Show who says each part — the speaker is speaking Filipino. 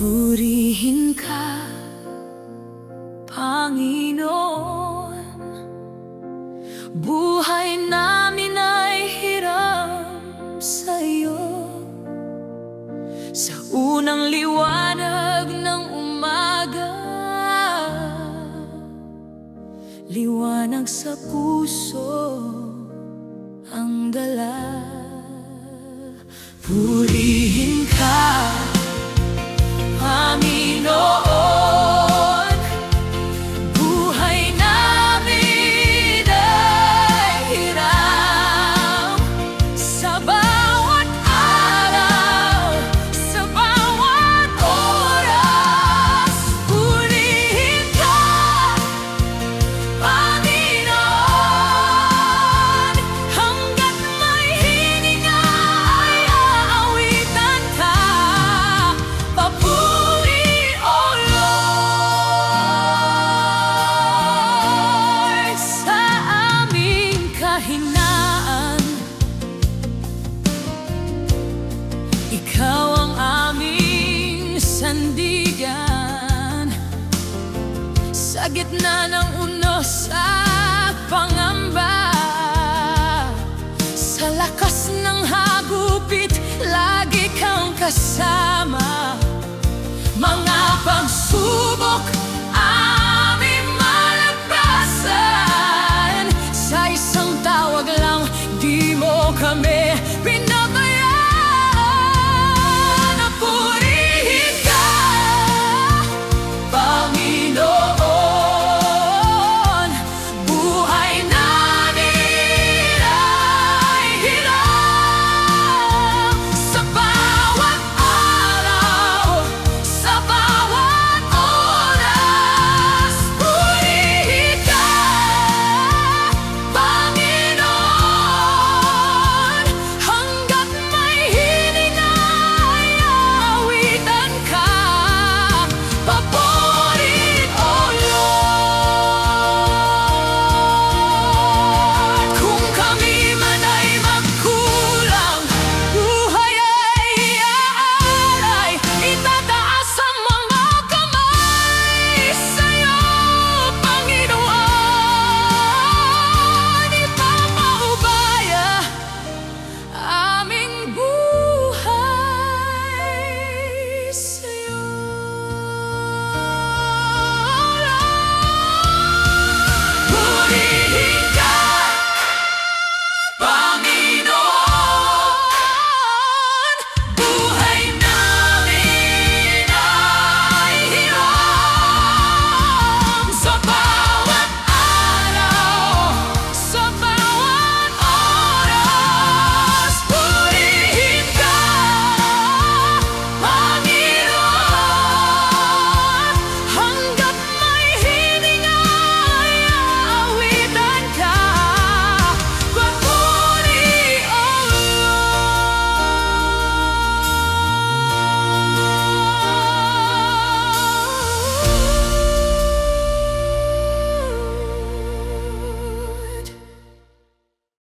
Speaker 1: Purihin ka, Panginoon. Buhay namin ay hiram sa'yo. Sa unang liwanag ng umaga, liwanag sa puso ang dala. Purihin ka, Panginoon. Buhay namin ay hiram sa bawat araw, sa bawat oras. Purihin ka, Panginoon. Hanggat may hininga ay aawitan ka. Papuri, O Lord, sa aming kahinaan. Ikaw ang aming sandigan. Sa gitna ng unos at pangamba, sa lakas ng hagupit, lagi kang kasama.